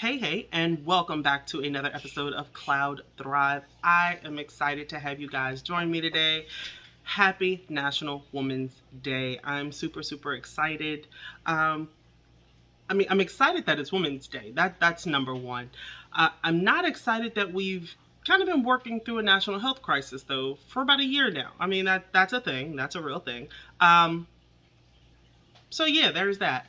Hey, and welcome back to another episode of Cloud Thrive. I am excited to have you guys join me today. Happy National Women's Day. I'm super excited. Um, I'm excited that it's Women's Day. That's number one. I'm not excited that we've kind of been working through a national health crisis though for about a year now. I mean that's a thing. That's a real thing. Um, so yeah, there's that.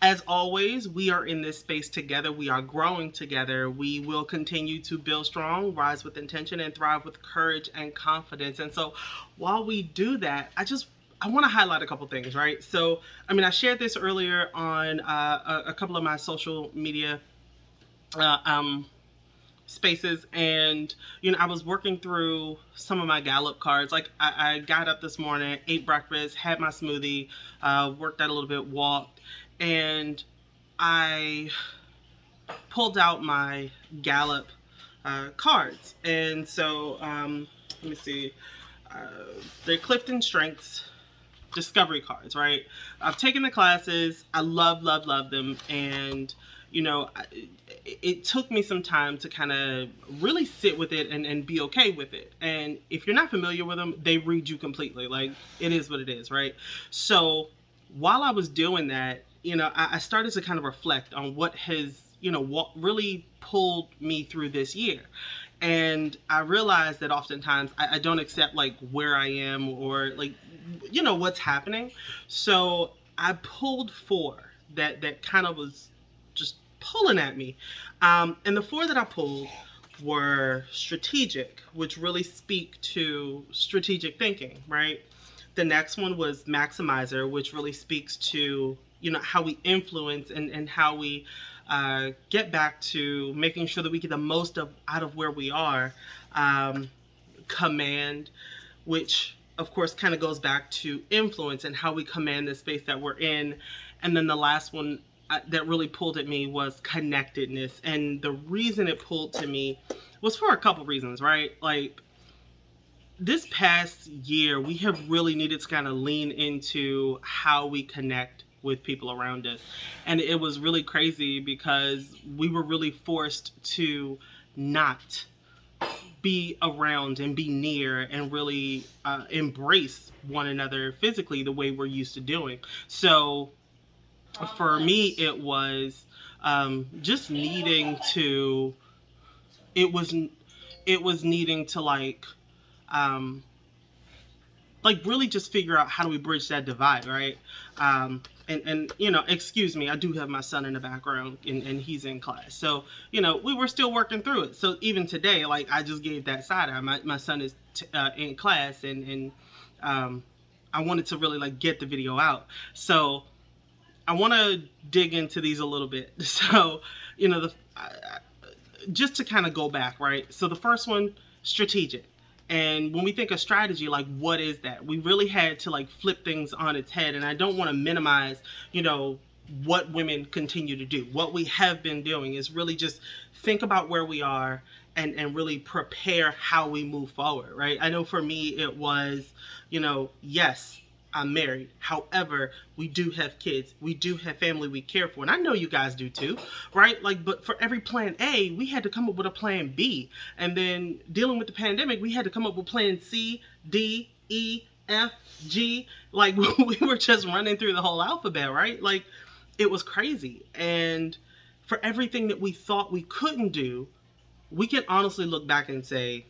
As always, we are in this space together. We are growing together. We will continue to build strong, rise with intention, and thrive with courage and confidence. And so, while we do that, I want to highlight a couple things, right? So, I shared this earlier on a couple of my social media uh, um, spaces, and I was working through some of my Gallup cards. Like, I got up this morning, ate breakfast, had my smoothie, worked out a little bit, walked, and I pulled out my Gallup cards. And so, let me see, uh, they're Clifton Strengths Discovery cards, right? I've taken the classes. I love them. And, it took me some time to kind of really sit with it and be okay with it. And if you're not familiar with them, they read you completely. Like, it is what it is, right? So while I was doing that, I started to kind of reflect on what really pulled me through this year. And I realized that oftentimes I don't accept like where I am or like, what's happening. So I pulled four that kind of was just pulling at me. And the four that I pulled were strategic, which really speak to strategic thinking, right? The next one was maximizer, which really speaks to how we influence and how we get back to making sure that we get the most out of where we are. Command, which of course kind of goes back to influence and how we command the space that we're in. And then the last one that really pulled at me was connectedness. And the reason it pulled to me was for a couple reasons, right? Like, this past year, we have really needed to kind of lean into how we connect with people around us. And it was really crazy because we were really forced to not be around and be near and really embrace one another physically the way we're used to doing. So for me, it was just needing to, it was, it was needing to um, like really just figure out how do we bridge that divide, right? And excuse me, I do have my son in the background, and he's in class, so we were still working through it. So even today, like, I just gave that side eye. My son is in class, and I wanted to really like get the video out. So I want to dig into these a little bit. So just to kind of go back, right? So the first one, strategic. And when we think of strategy, like, what is that? We really had to like flip things on its head. And I don't want to minimize, what women continue to do. What we have been doing is really just think about where we are and really prepare how we move forward, right? I know for me, it was, yes, I'm married. However, we do have kids. We do have family we care for. And I know you guys do too, right? Like, but for every plan A, we had to come up with a plan B. And then dealing with the pandemic, we had to come up with plan C, D, E, F, G. Like, we were just running through the whole alphabet, right? Like, it was crazy. And for everything that we thought we couldn't do, we can honestly look back and say,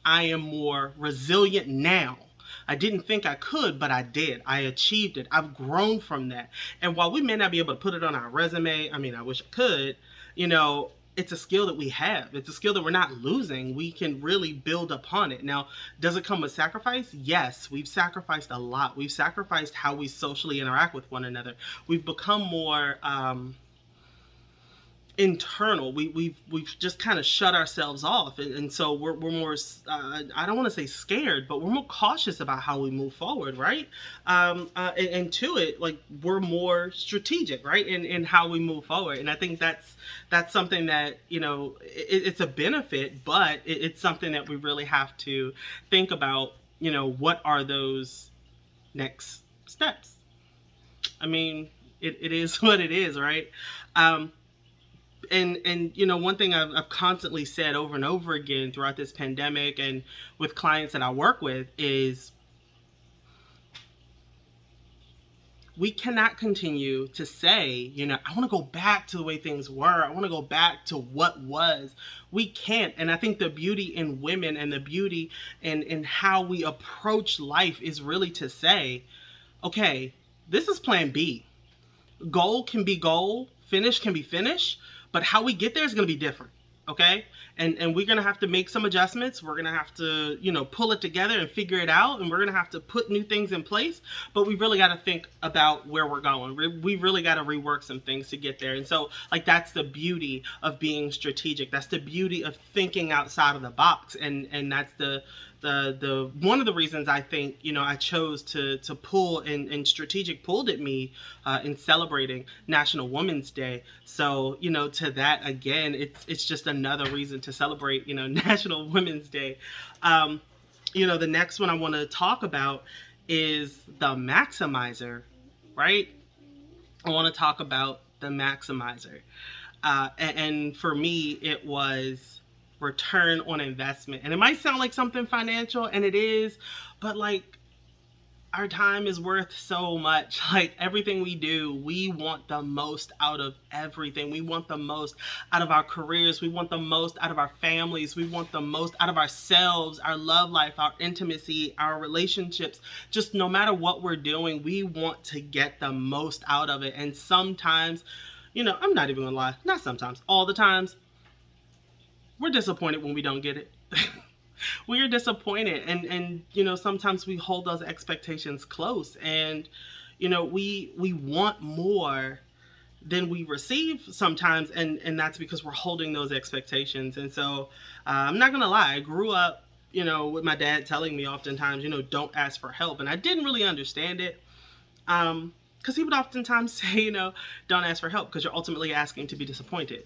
I am more resilient now. I didn't think I could, but I did. I achieved it. I've grown from that. And while we may not be able to put it on our resume, I wish I could, it's a skill that we have. It's a skill that we're not losing. We can really build upon it. Now, does it come with sacrifice? Yes, we've sacrificed a lot. We've sacrificed how we socially interact with one another. We've become more internal. We've just kind of shut ourselves off, and so we're more I don't want to say scared, but we're more cautious about how we move forward, right? And to it, like, we're more strategic, right, in how we move forward. And I think that's something that it's a benefit, but it's something that we really have to think about. What are those next steps? I mean, it is what it is, right? And you know, one thing I've constantly said over and over again throughout this pandemic and with clients that I work with is we cannot continue to say, you know, I want to go back to the way things were. I want to go back to what was. We can't. And I think the beauty in women and the beauty in how we approach life is really to say, okay, this is plan B. Goal can be goal, finish can be finish, but how we get there is going to be different. Okay. And we're going to have to make some adjustments. We're going to have to, you know, pull it together and figure it out. And we're going to have to put new things in place. But we really got to think about where we're going. We really got to rework some things to get there. And so, like, that's the beauty of being strategic. That's the beauty of thinking outside of the box. And that's the one of the reasons I think, you know, I chose to pull and strategic pulled at me in celebrating National Women's Day. So, you know, to that again, it's just another reason to celebrate, you know, National Women's Day. You know, the next one I want to talk about is the maximizer, right? I want to talk about the maximizer. And for me, it was return on investment. And it might sound like something financial, and it is, but like, our time is worth so much. Like, everything we do, we want the most out of everything. We want the most out of our careers. We want the most out of our families. We want the most out of ourselves, our love life, our intimacy, our relationships. Just no matter what we're doing, we want to get the most out of it. And sometimes, you know, I'm not even gonna lie, not sometimes, all the times, we're disappointed when we don't get it. We are disappointed, and you know, sometimes we hold those expectations close, and you know, we want more than we receive sometimes, and that's because we're holding those expectations. And so I'm not gonna lie, I grew up, you know, with my dad telling me oftentimes, you know, don't ask for help, and I didn't really understand it, because he would oftentimes say, you know, don't ask for help because you're ultimately asking to be disappointed.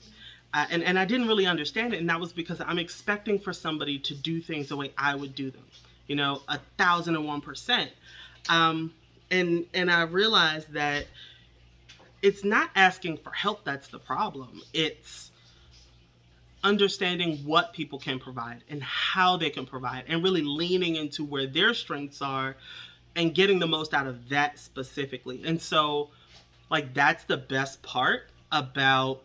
And I didn't really understand it, and that was because I'm expecting for somebody to do things the way I would do them, you know, 1,001%. And I realized that it's not asking for help that's the problem. It's understanding what people can provide and how they can provide, and really leaning into where their strengths are and getting the most out of that specifically. And so, like, that's the best part about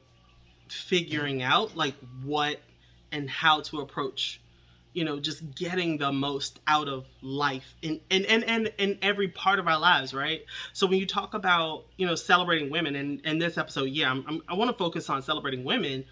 figuring out like what and how to approach, you know, just getting the most out of life in every part of our lives, right? So when you talk about, you know, celebrating women, and in this episode, yeah, I want to focus on celebrating women.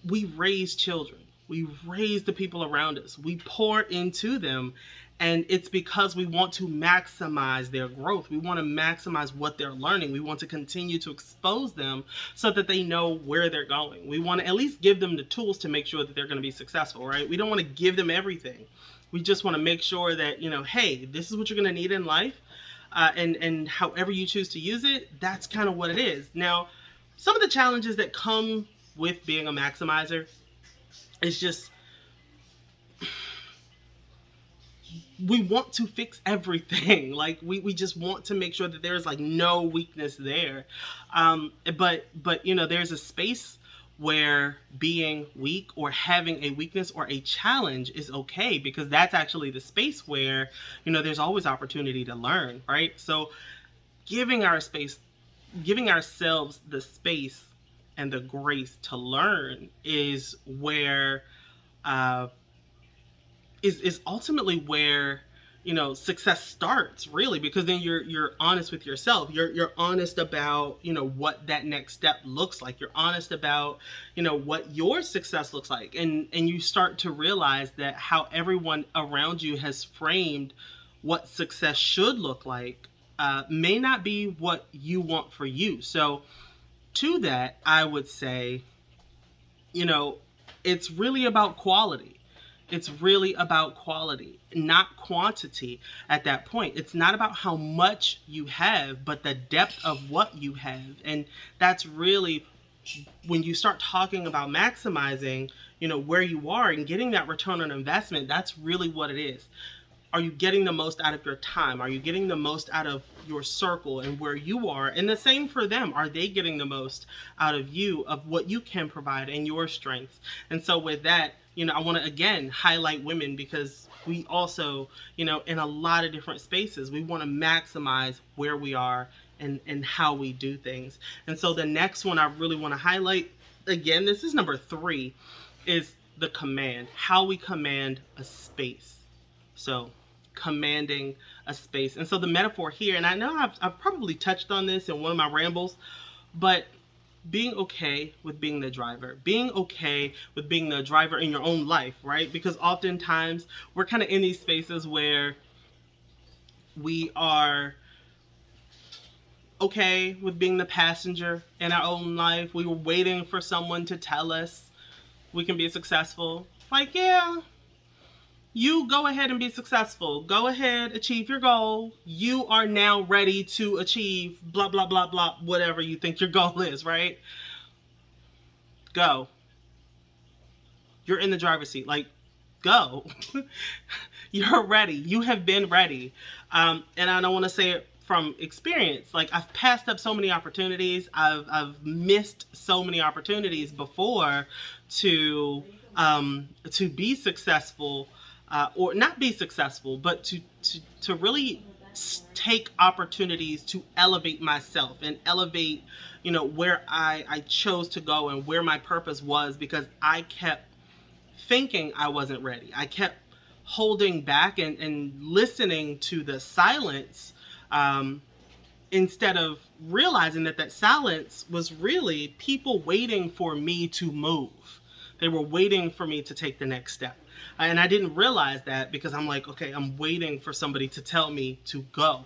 We raise children, we raise the people around us, we pour into them, and it's because we want to maximize their growth. We want to maximize what they're learning. We want to continue to expose them so that they know where they're going. We want to at least give them the tools to make sure that they're going to be successful, right? We don't want to give them everything. We just want to make sure that, you know, hey, this is what you're going to need in life. And however you choose to use it, that's kind of what it is. Now, some of the challenges that come with being a maximizer is just, we want to fix everything. Like, we just want to make sure that there's like no weakness there. But you know, there's a space where being weak or having a weakness or a challenge is okay, because that's actually the space where, you know, there's always opportunity to learn, right? So giving ourselves the space and the grace to learn is where is ultimately where, you know, success starts, really, because then you're honest with yourself. You're honest about, you know, what that next step looks like. You're honest about, you know, what your success looks like, and you start to realize that how everyone around you has framed what success should look like may not be what you want for you. So to that, I would say, you know, it's really about quality. It's really about quality, not quantity at that point. It's not about how much you have, but the depth of what you have. And that's really, when you start talking about maximizing, you know, where you are and getting that return on investment, that's really what it is. Are you getting the most out of your time? Are you getting the most out of your circle and where you are? And the same for them. Are they getting the most out of you, of what you can provide and your strengths? And so with that, I want to again highlight women, because we also, in a lot of different spaces, we want to maximize where we are and how we do things. And so the next one I really want to highlight, again, this is number 3, is the command, how we command a space. So commanding a space. And so the metaphor here, and I know I've probably touched on this in one of my rambles, but being okay with being the driver, being okay with being the driver in your own life, right? Because oftentimes we're kind of in these spaces where we are okay with being the passenger in our own life. We were waiting for someone to tell us we can be successful. Like, yeah, you go ahead and be successful. Go ahead, achieve your goal. You are now ready to achieve blah, blah, blah, blah, whatever you think your goal is, right? Go. You're in the driver's seat. Like, go. You're ready. You have been ready. And I don't want to say it from experience. Like, I've passed up so many opportunities. I've missed so many opportunities before to be successful, or not be successful, but to really take opportunities to elevate myself and elevate, where I chose to go and where my purpose was, because I kept thinking I wasn't ready. I kept holding back and listening to the silence, instead of realizing that silence was really people waiting for me to move. They were waiting for me to take the next step. And I didn't realize that, because I'm like, okay, I'm waiting for somebody to tell me to go.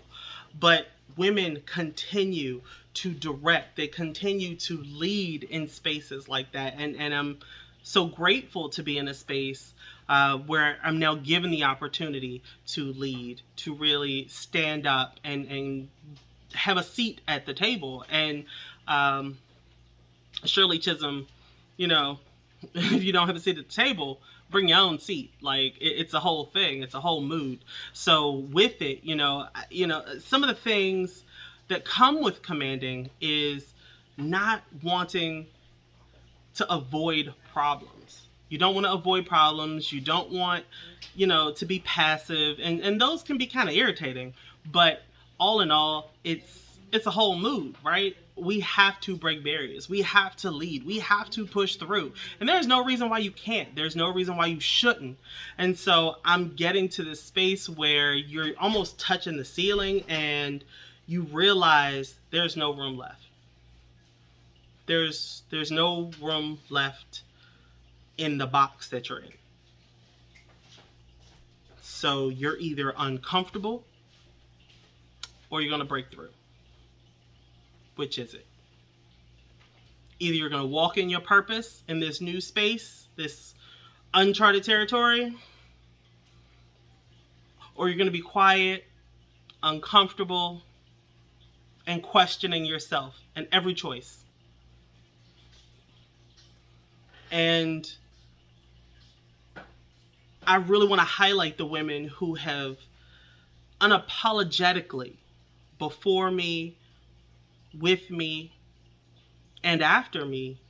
But women continue to direct, they continue to lead in spaces like that. And I'm so grateful to be in a space where I'm now given the opportunity to lead, to really stand up and have a seat at the table. And Shirley Chisholm, if you don't have a seat at the table, bring your own seat. Like, it's a whole thing. It's a whole mood. So with it, some of the things that come with commanding is not wanting to avoid problems. You don't want to avoid problems. You don't want, to be passive. And those can be kind of irritating. But all in all, it's a whole mood, right? We have to break barriers. We have to lead. We have to push through. And there's no reason why you can't. There's no reason why you shouldn't. And so I'm getting to this space where you're almost touching the ceiling and you realize there's no room left. There's no room left in the box that you're in. So you're either uncomfortable or you're going to break through. Which is it? Either you're going to walk in your purpose in this new space, this uncharted territory, or you're going to be quiet, uncomfortable, and questioning yourself and every choice. And I really want to highlight the women who have unapologetically, before me, with me, and after me,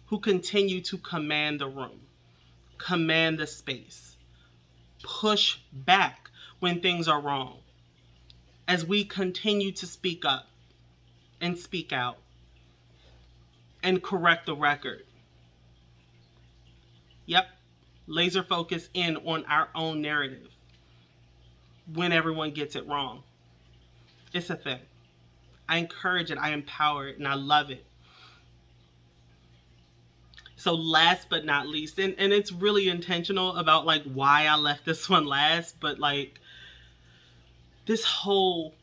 who continue to command the room, command the space, push back when things are wrong, as we continue to speak up and speak out and correct the record. Yep, laser focus in on our own narrative when everyone gets it wrong. It's a thing. I encourage it, I empower it, and I love it. So last but not least, and it's really intentional about like why I left this one last, but like this whole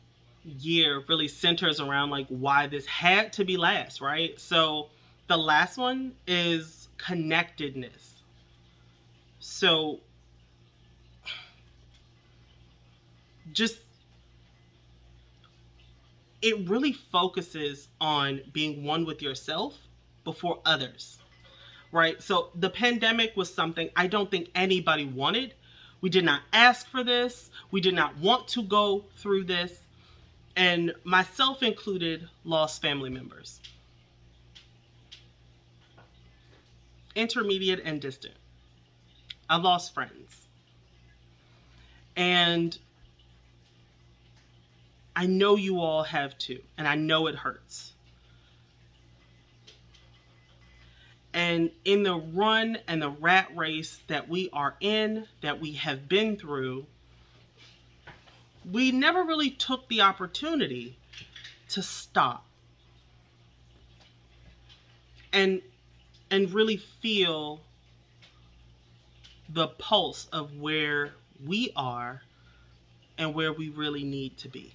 year really centers around like why this had to be last, right? So the last one is connectedness. So just, it really focuses on being one with yourself before others, right? So the pandemic was something I don't think anybody wanted. We did not ask for this. We did not want to go through this. And myself included, lost family members, intermediate and distant. I've lost friends. And I know you all have too. And I know it hurts. And in the run and the rat race that we are in, that we have been through, we never really took the opportunity to stop and really feel the pulse of where we are and where we really need to be.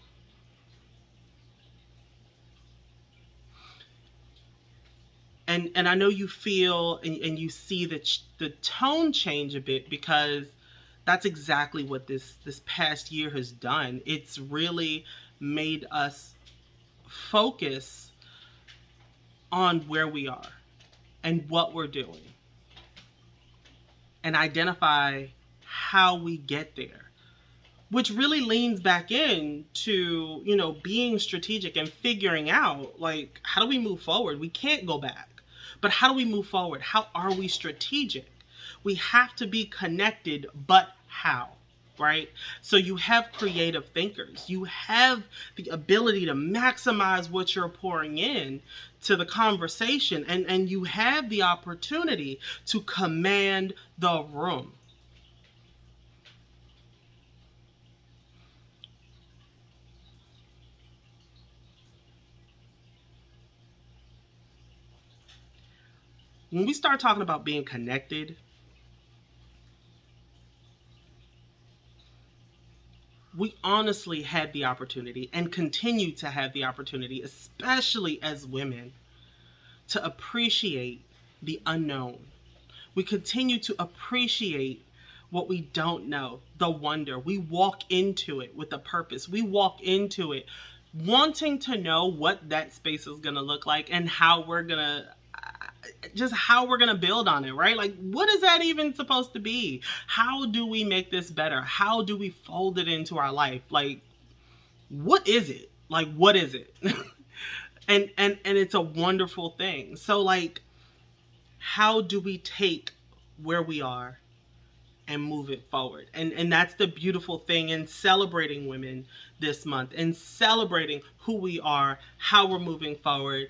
And I know you feel and you see the tone change a bit, because that's exactly what this past year has done. It's really made us focus on where we are and what we're doing and identify how we get there, which really leans back in to, being strategic and figuring out, like, how do we move forward? We can't go back. But how do we move forward? How are we strategic? We have to be connected, but how? Right? So you have creative thinkers. You have the ability to maximize what you're pouring in to the conversation, and you have the opportunity to command the room. When we start talking about being connected, we honestly had the opportunity and continue to have the opportunity, especially as women, to appreciate the unknown. We continue to appreciate what we don't know, the wonder. We walk into it with a purpose. We walk into it wanting to know what that space is going to look like and how we're going to build on it, right? Like, what is that even supposed to be? How do we make this better? How do we fold it into our life? Like, what is it? Like, what is it? and it's a wonderful thing. So, like, how do we take where we are and move it forward? And that's the beautiful thing in celebrating women this month and celebrating who we are, how we're moving forward,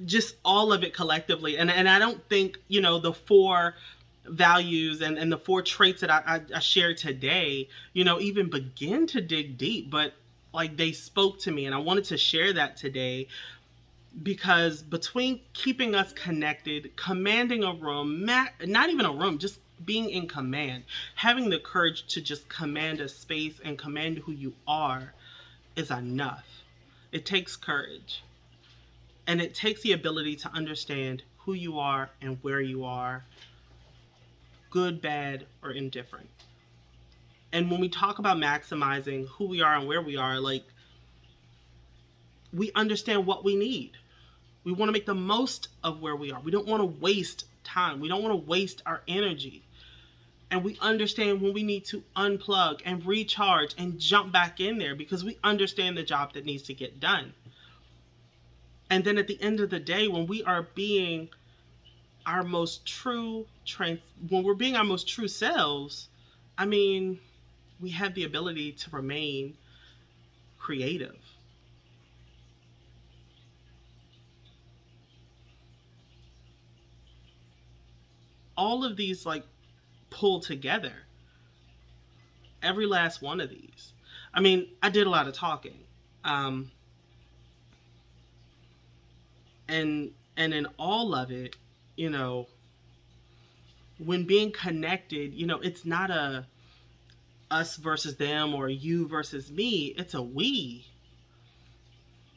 just all of it collectively. And I don't think, the four values and the four traits that I shared today, even begin to dig deep, but like, they spoke to me, and I wanted to share that today, because between keeping us connected, commanding a room, not even a room, just being in command, having the courage to just command a space and command who you are is enough. It takes courage. And it takes the ability to understand who you are and where you are, good, bad, or indifferent. And when we talk about maximizing who we are and where we are, like, we understand what we need. We want to make the most of where we are. We don't want to waste time. We don't want to waste our energy. And we understand when we need to unplug and recharge and jump back in there, because we understand the job that needs to get done. And then at the end of the day, when we are being our most true when we're being our most true selves, I mean, we have the ability to remain creative. All of these, like, pull together. Every last one of these. I mean, I did a lot of talking. Um, and in all of it, you know, when being connected, it's not a us versus them or you versus me. It's a we.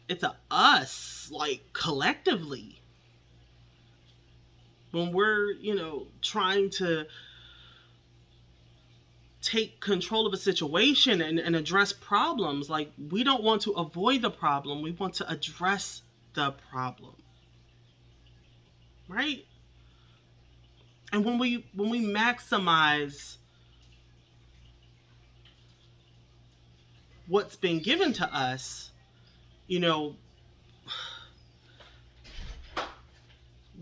It's a us, like, collectively. When we're, trying to take control of a situation and address problems, like, we don't want to avoid the problem. We want to address the problem. Right? And when we maximize what's been given to us, you know,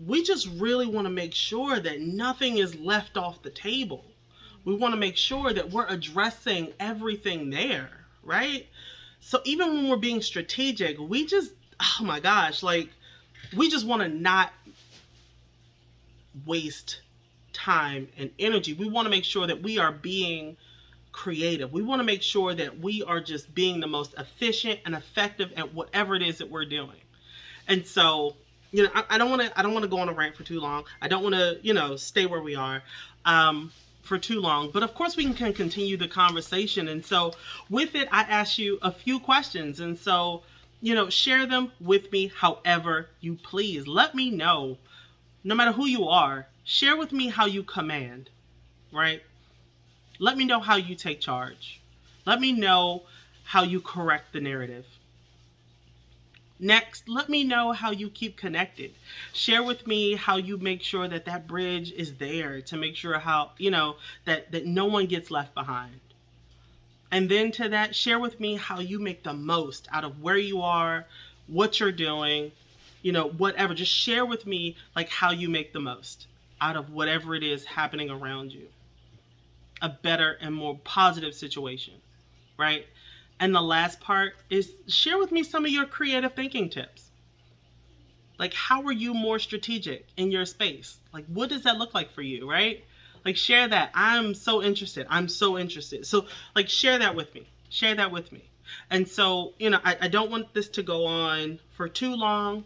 we just really want to make sure that nothing is left off the table. We want to make sure that we're addressing everything there, right? So even when we're being strategic, we just, oh my gosh, like, we just want to not waste time and energy. We want to make sure that we are being creative. We want to make sure that we are just being the most efficient and effective at whatever it is that we're doing. And so, I don't want to go on a rant for too long. I don't want to, stay where we are for too long. But of course, we can continue the conversation. And so, with it, I ask you a few questions. And so, share them with me however you please. Let me know, no matter who you are, share with me how you command, right? Let me know how you take charge. Let me know how you correct the narrative. Next, let me know how you keep connected. Share with me how you make sure that that bridge is there, to make sure how, that no one gets left behind. And then to that, share with me how you make the most out of where you are, what you're doing, whatever. Just share with me like how you make the most out of whatever it is happening around you. A better and more positive situation, right? And the last part is share with me some of your creative thinking tips. Like, how are you more strategic in your space? Like, what does that look like for you, right? Like, share that. I'm so interested. So, like, share that with me. Share that with me. And so, I don't want this to go on for too long,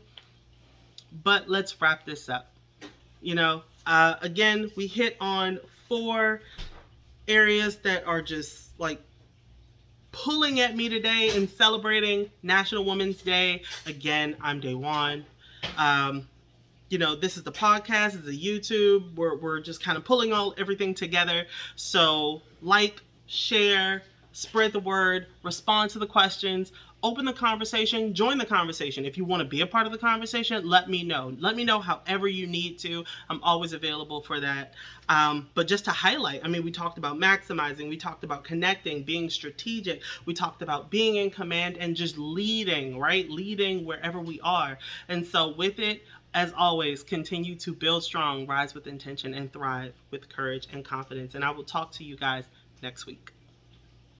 but let's wrap this up. Again, we hit on 4 areas that are just like pulling at me today in celebrating National Women's Day. Again, I'm daijuan. This is the podcast, this is the YouTube. We're just kind of pulling everything together. So like, share, spread the word, respond to the questions, open the conversation, join the conversation. If you want to be a part of the conversation, let me know. Let me know however you need to. I'm always available for that. But just to highlight, we talked about maximizing, we talked about connecting, being strategic, we talked about being in command and just leading, right? Leading wherever we are. And so with it, as always, continue to build strong, rise with intention, and thrive with courage and confidence. And I will talk to you guys next week.